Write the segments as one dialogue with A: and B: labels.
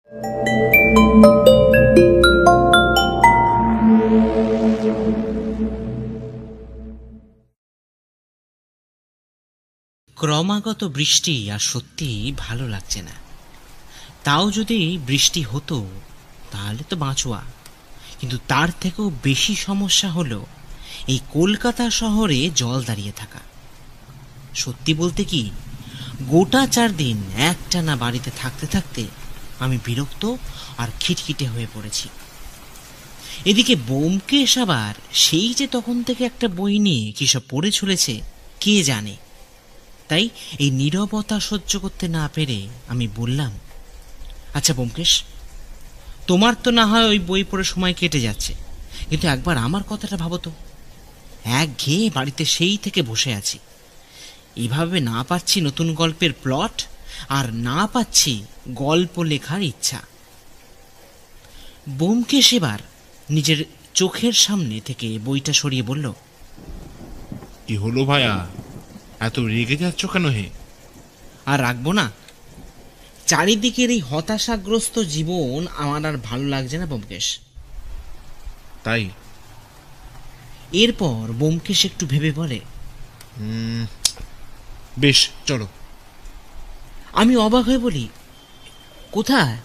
A: ক্রমাগত বৃষ্টি আর সত্যি ভালো লাগছে না। তাও যদি বৃষ্টি হতো তাহলে তো বাঁচোয়া, কিন্তু তার থেকেও বেশি সমস্যা হলো এই কলকাতা শহরে জল দাঁড়িয়ে থাকা। সত্যি বলতে কি, গোটা 4 দিন একটানা বাড়িতে থাকতে থাকতে আমি বিরক্ত আর খিটখিটে হয়ে পড়েছি। এদিকে ব্যোমকেশ আবার সেই যে তখন থেকে একটা বই নিয়ে কী সব পড়ে চলেছে কে জানে। তাই এই নীরবতা সহ্য করতে না পেরে আমি বললাম, আচ্ছা ব্যোমকেশ, তোমার তো না হয় ওই বই পড়ে সময় কেটে যাচ্ছে, কিন্তু একবার আমার কথাটা ভাবো তো। একঘেয়ে বাড়িতে সেই থেকে বসে আছি, এভাবে না পাচ্ছি নতুন গল্পের প্লট, আর না পাচ্ছি গল্প লেখার ইচ্ছা। ব্যোমকেশ এবার নিজের চোখের সামনে থেকে বইটা সরিয়ে বলল,
B: কি হলো ভাইয়া, এত রেগে যাচ্ছ কেন হে?
A: আর রাখবো না, চারিদিকের এই হতাশাগ্রস্ত জীবন আমার আর ভালো লাগছে না ব্যোমকেশ।
B: তাই?
A: এরপর ব্যোমকেশ একটু ভেবে বলে,
B: বেশ, চলো।
A: আমি অবাক হয়ে বলি, কোথায়?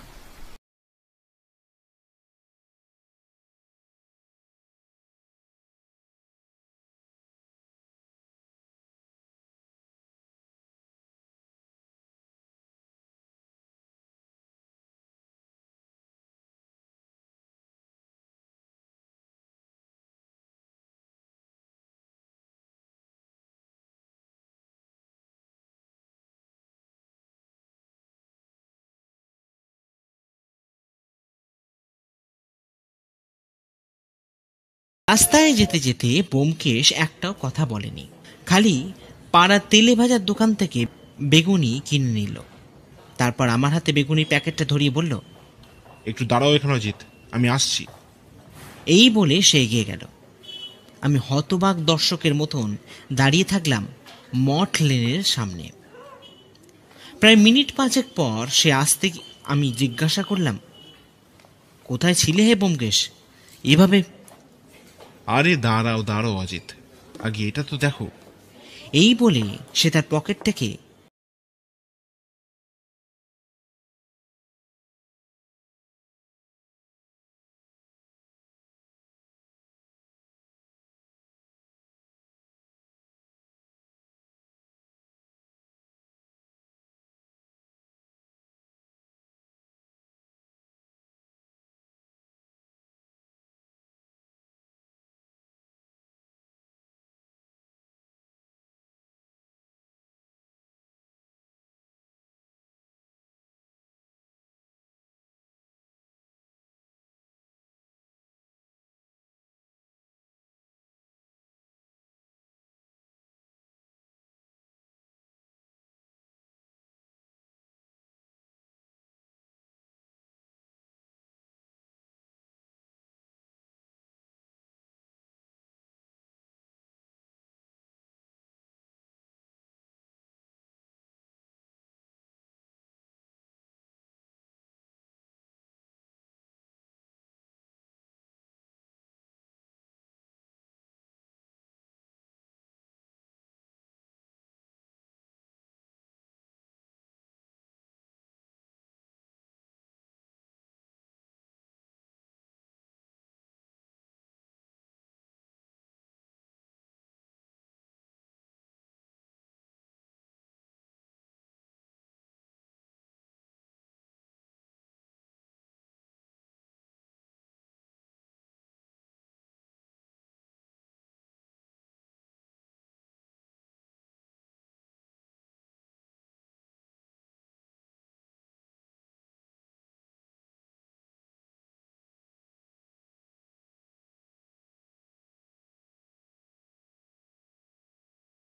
A: রাস্তায় যেতে যেতে ব্যোমকেশ একটাও কথা বলেনি, খালি পাড়ার তেলে ভাজার দোকান থেকে বেগুনি কিনে নিল। তারপর আমার হাতে বেগুনির প্যাকেটটা ধরিয়ে বলল,
B: একটু দাঁড়াও এখানে অজিত, আমি আসছি।
A: এই বলে সে এগিয়ে গেল। আমি হতবাক দর্শকের মতন দাঁড়িয়ে থাকলাম মঠ লেনের সামনে। প্রায় মিনিট 5 পর সে আসতে আমি জিজ্ঞাসা করলাম, কোথায় ছিলে হে ব্যোমকেশ এভাবে?
B: আরে দাঁড়াও দাঁড়াও অজিত, আগে এটা তো দেখো।
A: এই বলে সে তার পকেট থেকে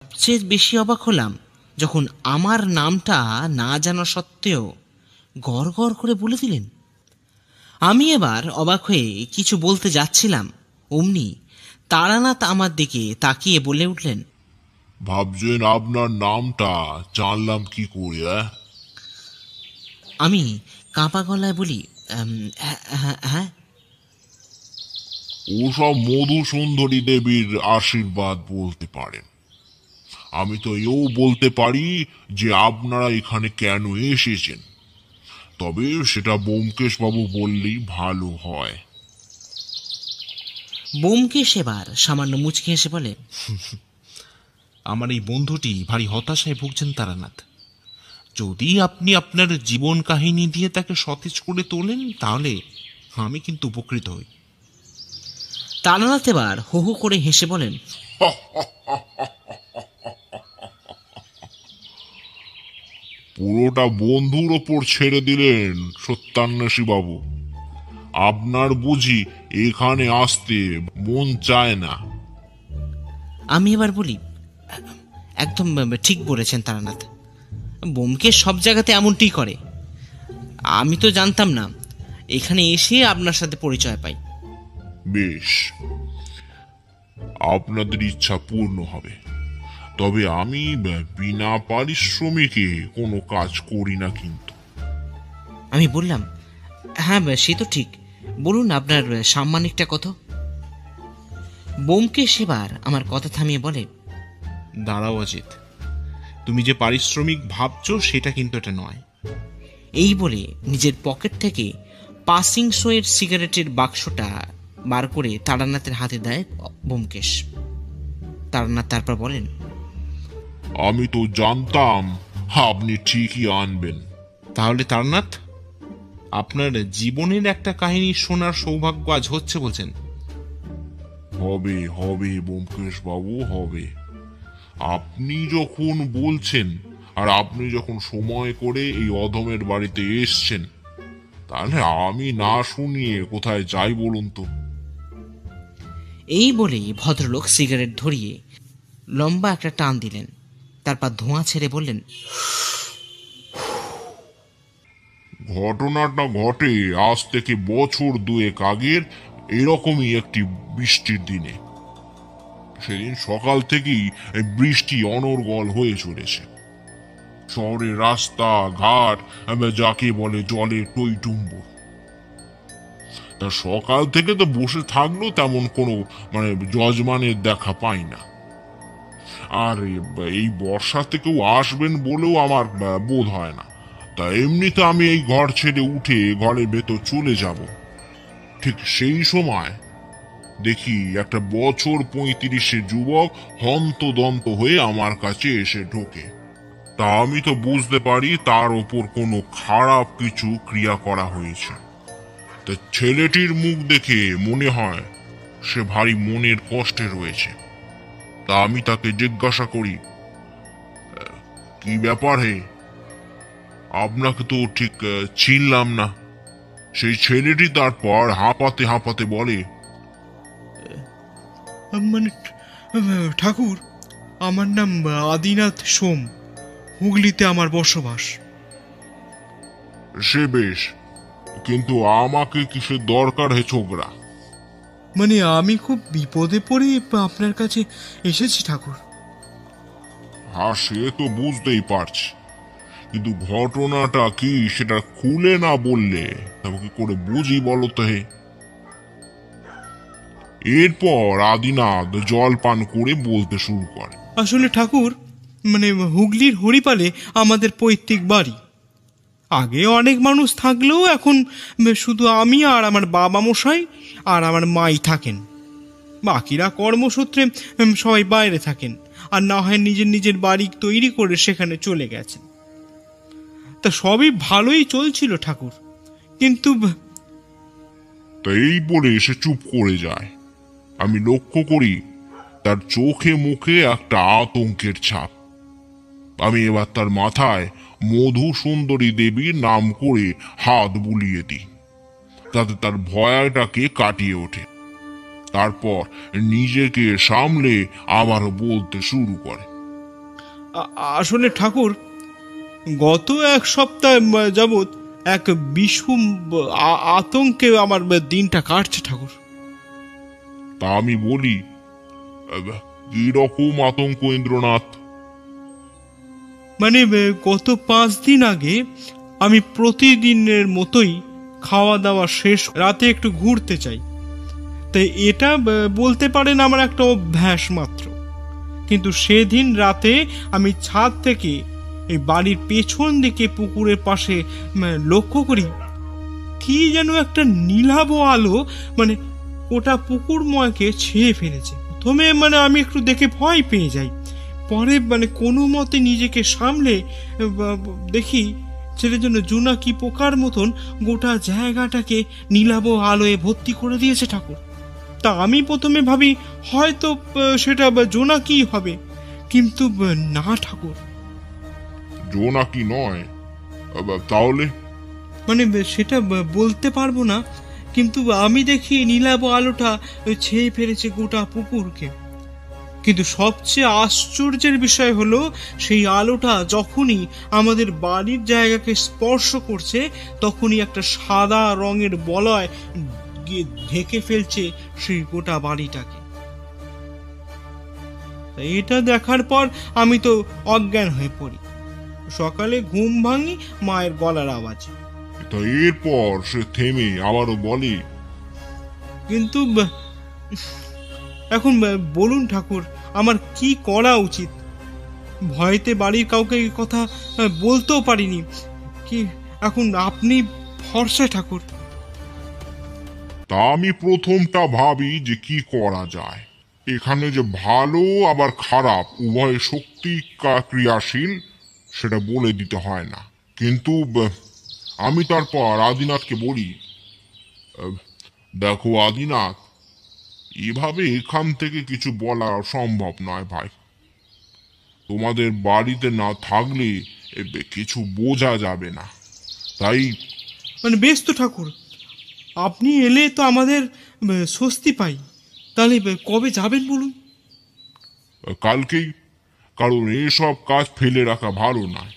A: সবচেয়ে বেশি অবাক হলাম যখন আমার নামটা না জানা সত্ত্বেও গড় গড় করে বলে দিলেন। আমি এবার অবাক হয়ে কিছু বলতে যাচ্ছিলাম, অমনি তারানাথ আমার দিকে তাকিয়ে বলে উঠলেন,
C: ভাবছেন আপনার নামটা জানলাম কি করে?
A: আমি কাঁপা গলায় বলি, হ্যাঁ হ্যাঁ হ্যাঁ।
B: ওসব মধু সুন্দরী দেবীর আশীর্বাদ বলতে পারেন। আমি তো এও বলতে পারি যে আপনারা এখানে কেন এসেছেন, তবে সেটা ব্যোমকেশ বাবু বললেই ভালো হয়।
A: ব্যোমকেশ এবার সামান্য মুচকি হেসে বলে,
C: আমার এই বন্ধুটি ভারী হতাশায় ভুগছেন তারানাথ। যদি আপনি আপনার জীবন কাহিনী দিয়ে তাকে সতেজ করে তোলেন তাহলে আমি কিন্তু উপকৃত হই।
A: তারানাথ এবার হো হো করে হেসে বলেন,
B: পুরোটা বন্ধুর ওপর ছেড়ে দিলেন সত্যান্বেষী বাবু। আপনার বুঝি এখানে আসতে মন চায় না?
A: আমি এবার বলি, একদম ঠিক বলেছেন তারানাথ, ব্যোমকেশ সব জায়গাতে এমনটি করে। আমি তো জানতাম না, এখানে এসে আপনার সাথে পরিচয় পাই।
B: বেশ, আপনাদের ইচ্ছা পূর্ণ হবে। তবে আমি বিনা পারিশ্রমিকে কোনো কাজ করি না কিন্তু।
A: আমি বললাম, হ্যাঁ সে তো ঠিক, বলুন আপনার সাম্মানিকটা কত? ব্যোমকেশ এবার আমার কথা থামিয়ে বলে,
C: দাঁড়াও অজিত, তুমি যে পারিশ্রমিক ভাবছো সেটা কিন্তু এটা নয়।
A: এই বলে নিজের পকেট থেকে পাসিং শোয়ের সিগারেটের বাক্সটা বার করে তারানাথের হাতে দেয় ব্যোমকেশ। তারানাথ তারপর বলেন,
B: আমি তো জানতাম আপনি ঠিকই আনবেন।
C: তাহলে তারানাথ, আপনার জীবনের একটা কাহিনী শোনার সৌভাগ্য আজ হচ্ছে বলছেন?
B: হবে হবে ব্যোমকেশ বাবু, হবে। আপনি যখন বলছেন আর আপনি যখন সময় করে এই অধমের বাড়িতে এসছেন, তাহলে আমি না শুনিয়ে কোথায় যাই বলুন তো?
A: এই বলেই ভদ্রলোক সিগারেট ধরিয়ে লম্বা একটা টান দিলেন, তারপর ধোঁয়া ছেড়ে বললেন,
B: ঘটনাটা ঘটে আজ থেকে বছর দুয়েক আগের এরকমই একটি বৃষ্টির দিনে। সেদিন সকাল থেকেই এই বৃষ্টি অনর্গল হয়ে চলেছে। শহরের রাস্তা ঘাট যাকে বলে জলে টইটুম্বুর। তা সকাল থেকে তো বসে থাকলেও তেমন কোনো যজমানের দেখা পাই না। আর এই বর্ষাতে কেউ আসবেন বলেও আমার বোধ হয় না। তা এমনিতে আমি এই ঘর ছেড়ে উঠে ঘরের ভেতর চলে যাব। ঠিক সেই সময় দেখি একটা বছর 35-এর যুবক হন্তদন্ত হয়ে আমার কাছে এসে ঢোকে। তা আমি তো বুঝতে পারি তার ওপর কোনো খারাপ কিছু ক্রিয়া করা হয়েছে। তা ছেলেটির মুখ দেখে মনে হয় সে ভারী মনের কষ্টে রয়েছে। তা আমি তাকে জিজ্ঞাসা করি, কি ব্যাপার হে? আপনাকে তো ঠিক চিনলাম না। সেই ছেলেটি তারপর হাঁপাতে হাঁপাতে বলে,
D: মানে ঠাকুর, আমার নাম আদিনাথ সোম, হুগলিতে আমার বসবাস।
B: সে বেশ, কিন্তু আমাকে কিসের দরকার হে ছোকরা?
D: মানে আমি খুব বিপদে পড়ে আপনার কাছে এসেছি ঠাকুর।
B: হ্যাঁ, সে তো বুঝতেই পারছি, কিন্তু ঘটনাটা কি সেটা খুলে না বললে তবে কি করে বুঝি বলো তো হে? এরপর আদিনাথ জল পান করে বলতে শুরু করে,
D: আসলে ঠাকুর, মানে হুগলির হরিপালে আমাদের পৈতৃক বাড়ি। আগে অনেক মানুষ থাকলেও এখন শুধু আমি আর আমার বাবা মশাই আর আমার মাই থাকেন। বাকিরা কর্মসূত্রে সবাই বাইরে থাকেন, আর না হয় নিজের নিজের বাড়ি তৈরি করে সেখানে চলে গেছেন। তা সবই ভালোই চলছিল ঠাকুর, কিন্তু
B: তা এই বলে সে চুপ করে যায়। আমি লক্ষ্য করি তার চোখে মুখে একটা আতঙ্কের ছাপ। আমি এবার তার মাথায় মধু সুন্দরী দেবীর নাম করে হাত বুলিয়ে দিই, তাতে তার ভয়টাকে কাটিয়ে ওঠে। তারপর নিজেকে সামলে আবার বলতে শুরু করে,
D: আসলে ঠাকুর, গত এক সপ্তাহ যাবৎ এক বিষম আতঙ্কে আমার দিনটা কাটছে ঠাকুর।
B: তা আমি বলি, কি রকম আতঙ্ক ইন্দ্রনাথ?
D: মানে গত 5 দিন আগে আমি প্রতিদিনের মতোই খাওয়া দাওয়া শেষ রাতে একটু ঘুরতে চাই। তাই এটা বলতে পারেন আমার একটা অভ্যাস মাত্র। কিন্তু সেদিন রাতে আমি ছাদ থেকে এই বাড়ির পেছন দিকে পুকুরের পাশে লক্ষ্য করি কি যেন একটা নীলাভ আলো গোটা পুকুরময়কে ছেয়ে ফেলেছে। প্রথমে আমি একটু দেখে ভয় পেয়ে যাই, পরে কোনো মতে নিজেকে সামলে দেখি ছেলের জন্য জোনাকি পোকার মতন গোটা জায়গাটাকে নীলাভ আলোয় ভর্তি করে দিয়েছে ঠাকুর। তা আমি প্রথমে ভাবি হয়তো সেটা জোনাকি হবে, কিন্তু না ঠাকুর,
B: জোনাকি নয়। তাহলে
D: সেটা বলতে পারবো না, কিন্তু আমি দেখি নীলাভ আলোটা ছেয়ে ফেলেছে গোটা পুকুরকে। কিন্তু সবচেয়ে আশ্চর্যের বিষয় হলো সেই আলোটা যখনই আমাদের বাড়ির জায়গাকে স্পর্শ করছে তখনই একটা সাদা রঙের বলয় ঢেকে ফেলছে সেই গোটা বাড়িটাকে। এটা দেখার পর আমি তো অজ্ঞান হয়ে পড়ি। সকালে ঘুম ভাঙি মায়ের গলার আওয়াজে।
B: তো এরপর সে থেমে আবারও বলে,
D: কিন্তু এখন বলুন ঠাকুর, আমার কি করা উচিত? ভয়তে বাড়ির কাউকে এই কথা বলতেও পারিনি। কি এখন আপনি ভরসা ঠাকুর।
B: তা আমি প্রথমটা ভাবি যে কি করা যায়। এখানে যে ভালো আবার খারাপ উভয় শক্তি ক্রিয়াশীল সেটা বলে দিতে হয় না। কিন্তু আমি তারপর আদিনাথকে বলি, দেখো আদিনাথ, এভাবে এখান থেকে কিছু বলা সম্ভব নয় ভাই। তোমাদের বাড়িতে না থাকলে কিছু বোঝা যাবে না। তাই
D: বেশ তো ঠাকুর, আপনি এলে তো আমাদের স্বস্তি পাই। তাহলে কবে যাবেন বলুন?
B: কালকেই, কারণ এসব কাজ ফেলে রাখা ভালো নয়।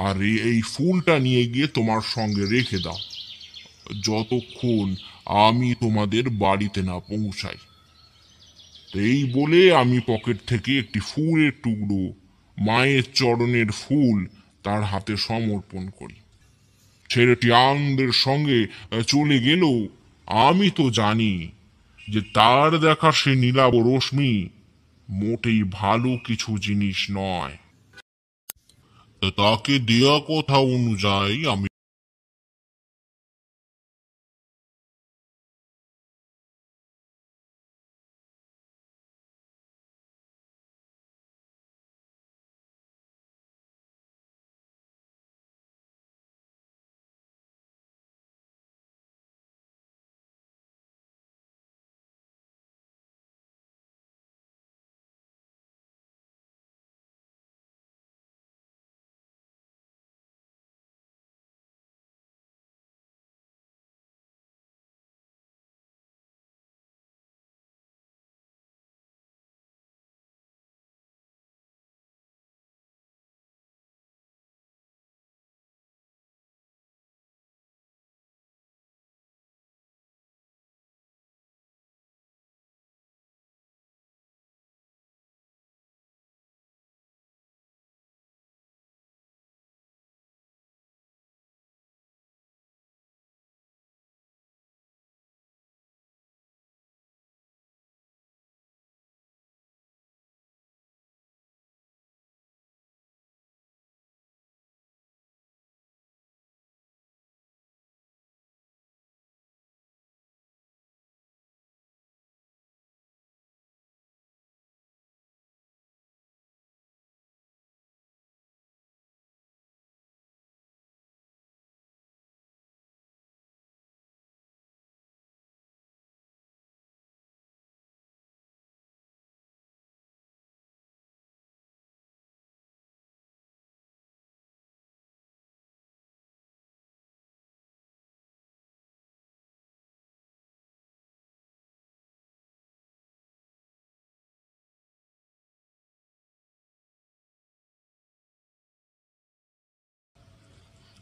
B: আর এই ফুলটা নিয়ে গিয়ে তোমার সঙ্গে রেখে দাও যতক্ষণ আমি তোমাদের বাড়িতে না পৌঁছাই। এই বলে আমি পকেট থেকে একটি ফুলের টুকরো মায়ের চরণের ফুল তার হাতে সমর্পণ করি। ছেলেটি আনন্দের সঙ্গে চলে গেলেও আমি তো জানি যে তার দেখা সে নীলাভ রশ্মি মোটেই ভালো কিছু জিনিস নয়। তাকে দেয়া কথা অনুযায়ী আমি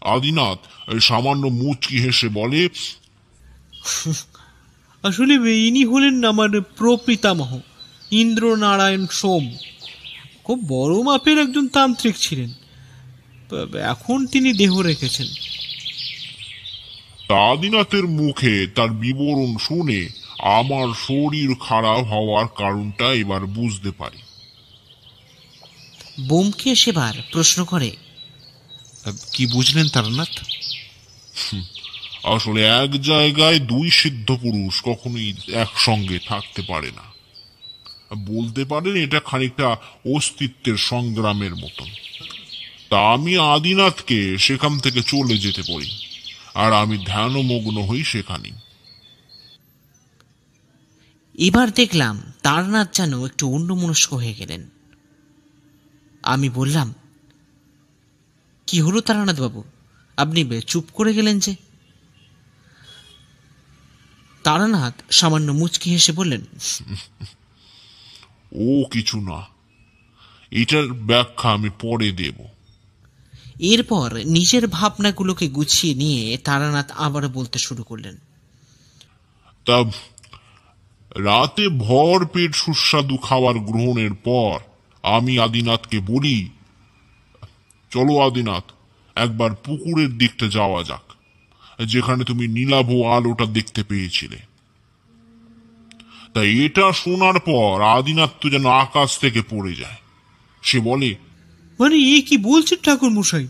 B: আদিনাথ সামান্য মুচকি হেসে বলে,
D: আসলে ইনি হলেন আমার প্রপিতামহ ইন্দ্রনারায়ণ সোম। খুব বড় মাপের একজন তান্ত্রিক ছিলেন। এখন তিনি দেহ রেখেছেন।
B: আদিনাথের মুখে তার বিবরণ শুনে আমার শরীর খারাপ হওয়ার কারণটা এবার বুঝতে পারি।
A: ব্যোমকেশ এবার প্রশ্ন করে,
C: কি বুঝলেন তারানাথ?
B: আসলে এক জায়গায় দুই সিদ্ধ পুরুষ কখনোই একসঙ্গে থাকতে পারে না। বলতে পারেন এটা খানিকটা অস্তিত্বের সংগ্রামের মতন। তা আমি আদিনাথকে সেখান থেকে চলে যেতে বলি, আর আমি ধ্যানমগ্ন হই সেখানেই।
A: এবার দেখলাম তারানাথ যেন একটু অন্যমনস্ক হয়ে গেলেন। আমি বললাম, কি হলো তারানাথ বাবু, আপনি চুপ করে গেলেন যে? তারানাথ সামান্য মুচকি হেসে বললেন,
B: ও কিছু না, এটার ব্যাখ্যা আমি পরে দেব।
A: এরপর নিজের ভাবনাগুলোকে গুছিয়ে নিয়ে তারানাথ আবার বলতে শুরু করলেন।
B: তা রাতে ভর পেট সুস্বাদু খাবার গ্রহণের পর আমি আদিনাথকে বলি, চলো আদিনাথ, একবার পুকুরের দিকটা যাওয়া যাক, যেখানে তুমি নীলাভ আলোটা দেখতে পেয়েছিলে। তাই এটা শোনার পর আদিনাথ তো যেন আকাশ থেকে পড়ে যায়। সে বলে,
D: মানে এ কি বলছেন ঠাকুর মশাই?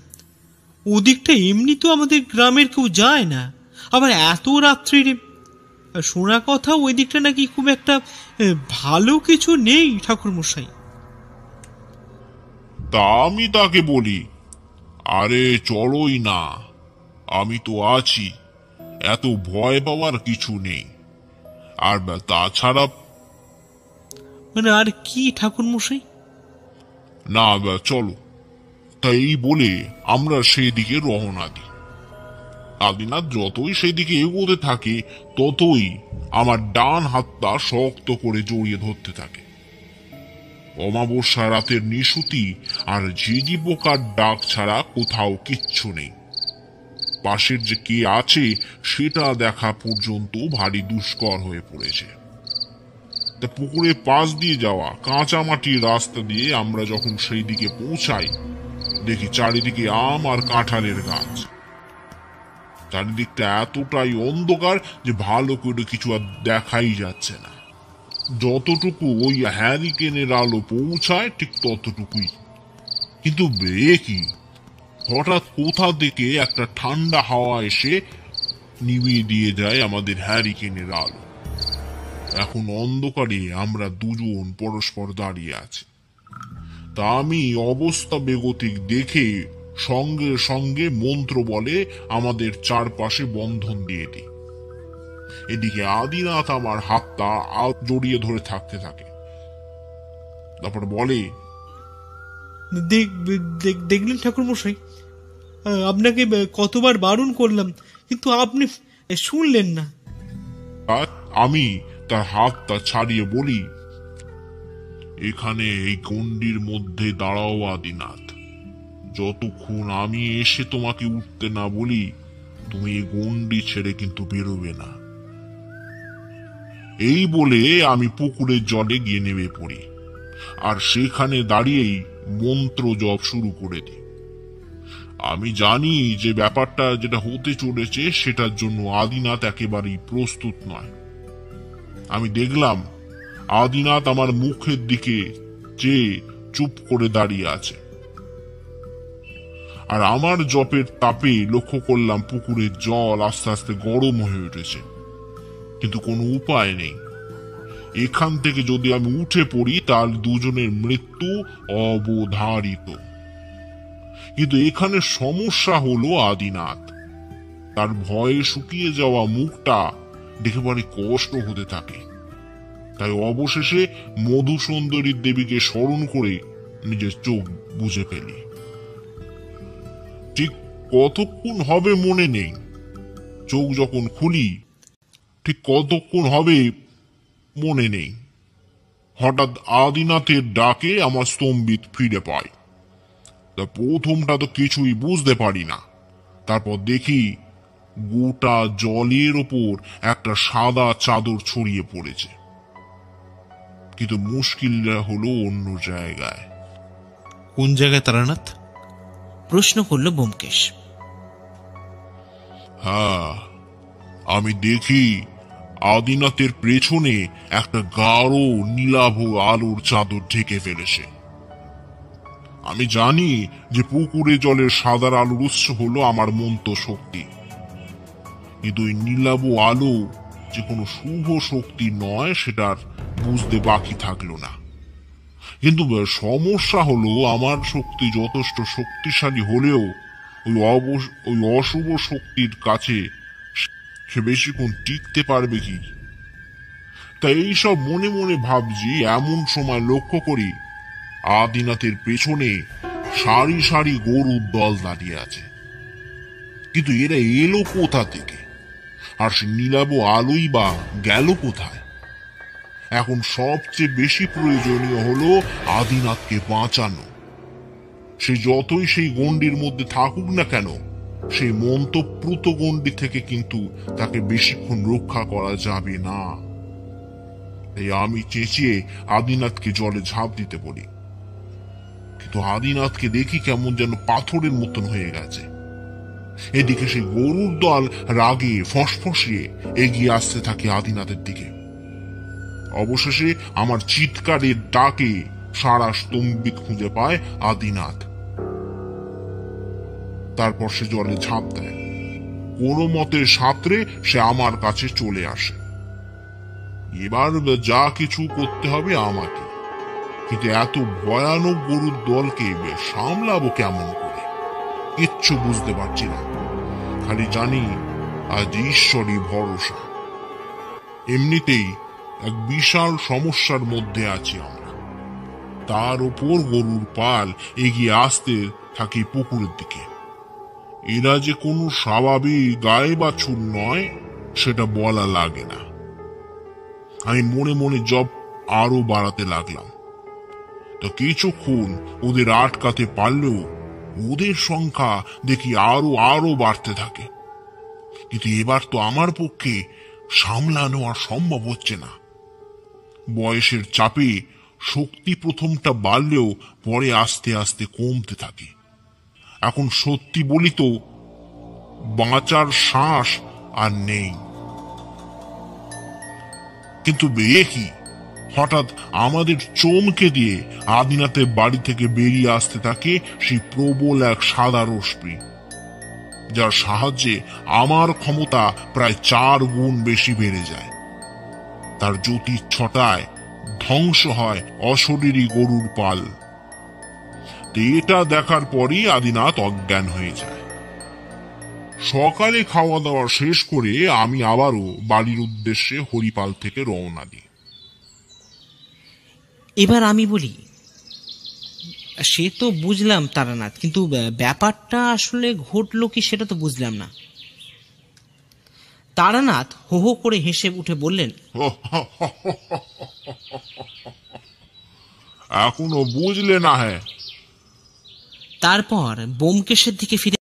D: ওদিকটা এমনি তো আমাদের গ্রামের কেউ যায় না, আবার এত রাত্রিরে শোনা কথা ওই দিকটা নাকি খুব একটা ভালো কিছু নেই ঠাকুর মশাই।
B: তা আমি তাকে বলি, আরে চলোই না, আমি তো আছি, এত ভয় পাওয়ার কিছু নেই। আর তাছাড়া
D: মানে আর কি ঠাকুর মশাই?
B: না, চলো। তাই এই বলে আমরা সেই দিকে রওনা দিই। আদিনাথ যতই সেই দিকে এগোতে থাকে ততই আমার ডান হাতটা শক্ত করে জড়িয়ে ধরতে থাকে। অমাবস্যা রাতের নিশুতি আর ঝিঝি পোকার ডাক ছাড়া কোথাও কিচ্ছু নেই। পাশের যে কে আছে সেটা দেখা পর্যন্ত ভারী দুষ্কর হয়ে পড়েছে। তা পুকুরে পাশ দিয়ে যাওয়া কাঁচা মাটির রাস্তা দিয়ে আমরা যখন সেই দিকে পৌঁছাই, দেখি চারিদিকে আম আর কাঁঠালের গাছ। চারিদিকটা এতটাই অন্ধকার যে ভালো করে কিছু আর দেখাই যাচ্ছে না। যতটুকু ওই হ্যারিকেনের আলো পৌঁছায় ঠিক ততটুকুই। কিন্তু কি হঠাৎ কোথা থেকে একটা ঠান্ডা হাওয়া এসে নিভিয়ে দিয়ে যায় আমাদের হ্যারিকেনের আলো। এখন অন্ধকারে আমরা দুজন পরস্পর দাঁড়িয়ে আছি। তা আমি অবস্থা বেগতিক দেখে সঙ্গে সঙ্গে মন্ত্র বলে আমাদের চারপাশে বন্ধন দিয়ে দিই। এদিকে আদিনাথ আমার হাতটা জড়িয়ে ধরে থাকতে থাকে। তারপর বলে,
D: দেখলেন ঠাকুর মশাই, আপনাকে কতবার বারণ করলাম কিন্তু আপনি শুনলেন না।
B: আর আমি তার হাতটা ছাড়িয়ে বলি, এখানে এই গণ্ডির মধ্যে দাঁড়াও আদিনাথ, যতক্ষণ আমি এসে তোমাকে উঠতে না বলি তুমি এই গণ্ডি ছেড়ে কিন্তু বেরোবে না। এই বলে আমি পুকুরের জলে গিয়ে নেমে পড়ি, আর সেখানে দাঁড়িয়েই মন্ত্র জপ শুরু করে দিই। আমি জানি যে ব্যাপারটা যেটা হতে চলেছে সেটার জন্য আদিনাথ একেবারেই প্রস্তুত নয়। আমি দেখলাম আদিনাথ আমার মুখের দিকে চেয়ে চুপ করে দাঁড়িয়ে আছে, আর আমার জপের তাপে লক্ষ্য করলাম পুকুরের জল আস্তে আস্তে গরম হয়ে উঠেছে। কিন্তু কোনো উপায় নেই, এখান থেকে যদি আমি উঠে পড়ি তার দুজনের মৃত্যু অবধারিত। কিন্তু এখানে সমস্যা হলো আদিনাথ, তার ভয়ে শুকিয়ে যাওয়া মুখটা দেখে পরে কষ্ট হতে থাকে। তাই অবশেষে মধুসুন্দরী দেবীকে স্মরণ করে নিজের চোখ বুজে ফেলি। ঠিক কতক্ষণ হবে মনে নেই, চোখ যখন খুলি ঠিক কতক্ষণ হবে মনে নেই। হঠাৎ আদিনাথের ডাকে আমার স্তম্ভিত ফিরে পায়। তা প্রথমটা তো কিছুই বুঝতে পারি না, তারপর দেখি গোটা জলের ওপর একটা সাদা চাদর ছড়িয়ে পড়েছে। কিন্তু মুশকিলটা হলো অন্য জায়গায়।
C: কোন জায়গায় তারানাথ?
A: প্রশ্ন করল ব্যোমকেশ।
B: হ্যাঁ, আমি দেখি আদিনাথের পেছনে একটা গাঢ় নীলাভ আলোর চাদর ঢেকে ফেলেছে। আমি জানি যে পুকুরে জলের সাদার আলোর উৎস হলো আমার মন্ত্র শক্তি, কিন্তু ওই নীলাভ আলো যে কোনো শুভ শক্তি নয় সেটার বুঝতে বাকি থাকলো না। কিন্তু সমস্যা হলো আমার শক্তি যথেষ্ট শক্তিশালী হলেও ওই অশুভ শক্তির কাছে সে বেশিক্ষণ টিকতে পারবে কি। তাই এইসব মনে মনে ভাবছি, এমন সময় লক্ষ্য করি আদিনাথের পেছনে সারি সারি গরুর দল দাঁড়িয়ে আছে। কিন্তু এরা এলো কোথা থেকে, আর সে নীলাভ আলোই বা গেল কোথায়? এখন সবচেয়ে বেশি প্রয়োজনীয় হলো আদিনাথকে বাঁচানো। সে যতই সেই গণ্ডির মধ্যে থাকুক না কেন, সেই মন্তপ্রুত গণ্ডি থেকে কিন্তু তাকে বেশিক্ষণ রক্ষা করা যাবে না। তাই আমি চেঁচিয়ে আদিনাথকে জলে ঝাঁপ দিতে বলি, কিন্তু আদিনাথকে দেখি কেমন যেন পাথরের মতন হয়ে গেছে। এদিকে সেই গরুর দল রাগে ফসফসিয়ে এগিয়ে আসতে থাকে আদিনাথের দিকে। অবশেষে আমার চিৎকারের ডাকে সারা স্তম্ভিত খুঁজে পায় আদিনাথ। তারপর সে জলে ঝাঁপ দেয়, কোনো মতে সাঁতরে সে আমার কাছে চলে আসে। এবার যা কিছু করতে হবে আমাকে, কিন্তু এত ভয়ানক গরুর দলকে সামলাবো কেমন করে কিচ্ছু বুঝতে পারছি না। খালি জানি আজ ঈশ্বরই ভরসা। এমনিতেই এক বিশাল সমস্যার মধ্যে আছি আমরা। তার উপর গরুর পাল এগিয়ে আসতে থাকে পুকুরের দিকে। এরা যে কোনো স্বাভাবিক গায়ে বাছুর নয় সেটা বলা লাগে না। আমি মনে মনে জব আরো বাড়াতে লাগলাম। তো কিছুক্ষণ ওদের আটকাতে পারলেও ওদের সংখ্যা দেখি আরো আরো বাড়তে থাকে। কিন্তু এবার তো আমার পক্ষে সামলানো আর সম্ভব হচ্ছে না। বয়সের চাপে শক্তি প্রথমটা বাড়লেও পরে আস্তে আস্তে কমতে থাকে। এখন সত্যি বলি তো, বাঁচার শ্বাস আর নেই। কিন্তু এ কি, হঠাৎ আমাদের চমকে দিয়ে আদিনাথের বাড়ি থেকে বেরিয়ে আসতে থাকে সেই প্রবল এক সাদা রশ্মি, যার সাহায্যে আমার ক্ষমতা প্রায় 4 গুণ বেশি বেড়ে যায়। তার জ্যোতির ছটায় ধ্বংস হয় অশরীরী গরুর পাল। এটা দেখার পরই আদিনাথ অজ্ঞান হয়ে যায়। সকালে খাওয়া দাওয়া শেষ করে আমি আবারও বাড়ির উদ্দেশ্যে হরিপাল থেকে রওনা দিই।
A: এবার আমি বলি, সে তো বুঝলাম তারানাথ, কিন্তু ব্যাপারটা আসলে ঘটলো কি সেটা তো বুঝলাম না। তারানাথ হো হো করে হেসে উঠে বললেন,
B: এখনো বুঝলে না? হ্যাঁ।
A: তারপর ব্যোমকেশের দিকে ফিরে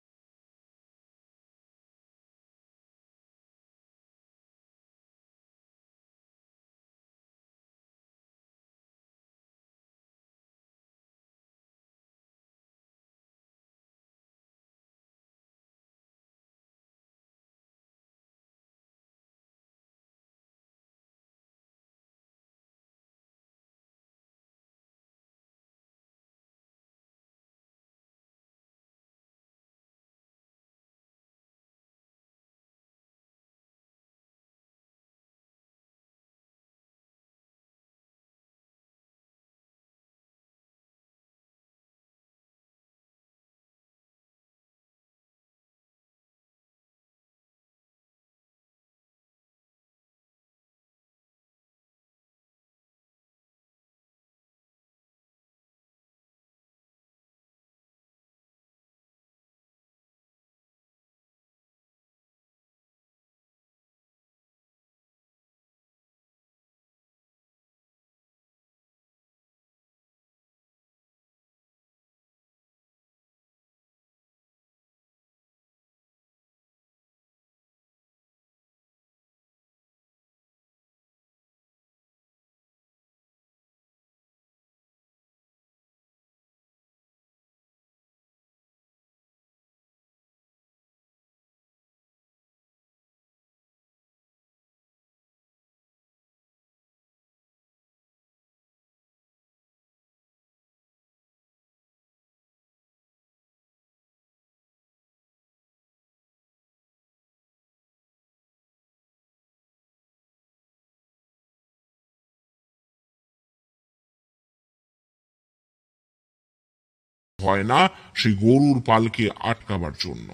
B: হয় না সেই গরুর পালকে আটকাবার জন্য।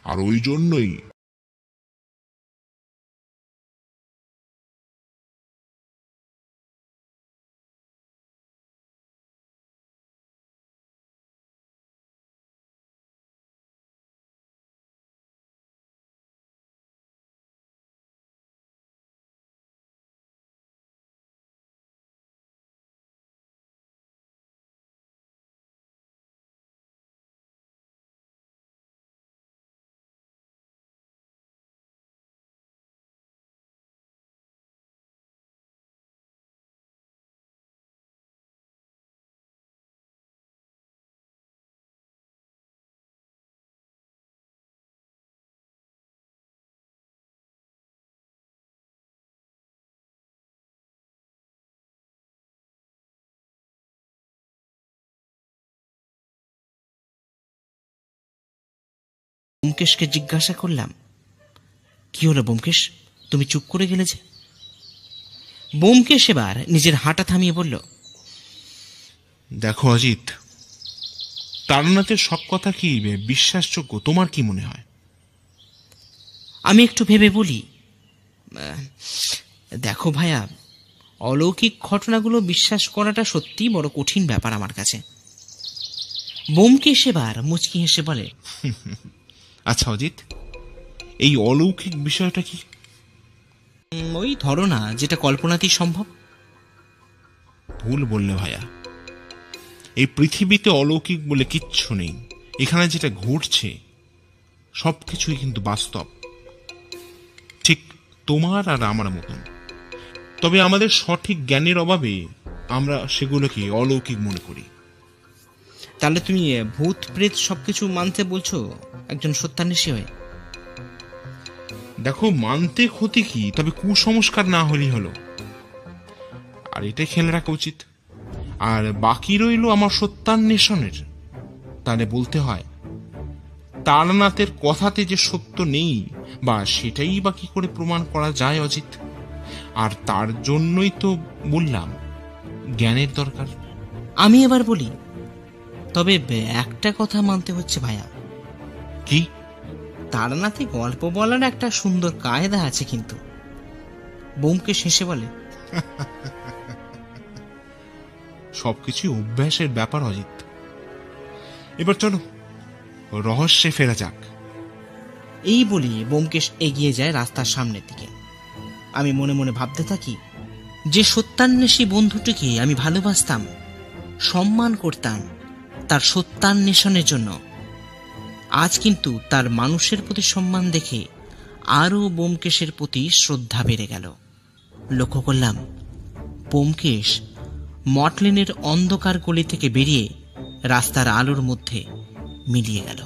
B: আর ওই জন্যই
A: ব্যোমকেশকে জিজ্ঞাসা করলাম, কি হলো ব্যোমকেশ, তুমি চুপ করে গেলে যে? ব্যোমকেশ এবার নিজের হাঁটা থামিয়ে বলল,
C: দেখো অজিত, তারানাথের সব কথা কি বিশ্বাসযোগ্য তোমার কি মনে হয়?
A: আমি একটু ভেবে বলি, দেখো ভাইয়া, অলৌকিক ঘটনাগুলো বিশ্বাস করাটা সত্যিই বড় কঠিন ব্যাপার আমার কাছে। ব্যোমকেশ এবার মুচকি হেসে বলে,
C: আচ্ছা অজিত, এই অলৌকিক বিষয়টা কি?
A: ওই ধরো না, যেটা কল্পনাতেই সম্ভব।
C: ভুল বললে ভাইয়া, এই পৃথিবীতে অলৌকিক বলে কিচ্ছু নেই। এখানে যেটা ঘটছে সবকিছুই কিন্তু বাস্তব, ঠিক তোমার আর আমার মতন। তবে আমাদের সঠিক জ্ঞানের অভাবে আমরা সেগুলোকে অলৌকিক মনে করি।
A: তাহলে তুমি ভূত প্রেত সবকিছু মানতে বলছো একজন সত্যান্বেষী হয়ে?
C: দেখো, মানতে ক্ষতি কি, তবে কুসংস্কার না হলেই হলো, আর এটাই খেয়াল রাখা উচিত। আর বাকি রইল আমার সত্যান্বেষণের। তাহলে বলতে হয়, তারানাথের কথাতে যে সত্য নেই, বা সেটাই বা কি করে প্রমাণ করা যায় অজিত? আর তার জন্যই তো বললাম জ্ঞানের দরকার।
A: আমি এবার বলি, তবে একটা কথা মানতে হচ্ছে ভাইয়া।
C: কি?
A: তারানাথে গল্প বলার একটা সুন্দর কায়দা আছে কিন্তু। ব্যোমকেশ হেসে বলে,
C: সবকিছুই অভ্যাসের ব্যাপার অজিত। এবার চলো রহস্যে ফেরা যাক।
A: এই বলি ব্যোমকেশ এগিয়ে যায় রাস্তার সামনের দিকে। আমি মনে মনে ভাবতে থাকি, যে সত্যান্বেষী বন্ধুটিকে আমি ভালোবাসতাম, সম্মান করতাম তার সত্যান্বেষণের জন্য, আজ কিন্তু তার মানুষের প্রতি সম্মান দেখে আরও ব্যোমকেশের প্রতি শ্রদ্ধা বেড়ে গেল। লক্ষ্য করলাম ব্যোমকেশ মটলেনের অন্ধকার গলি থেকে বেরিয়ে রাস্তার আলোর মধ্যে মিলিয়ে গেল।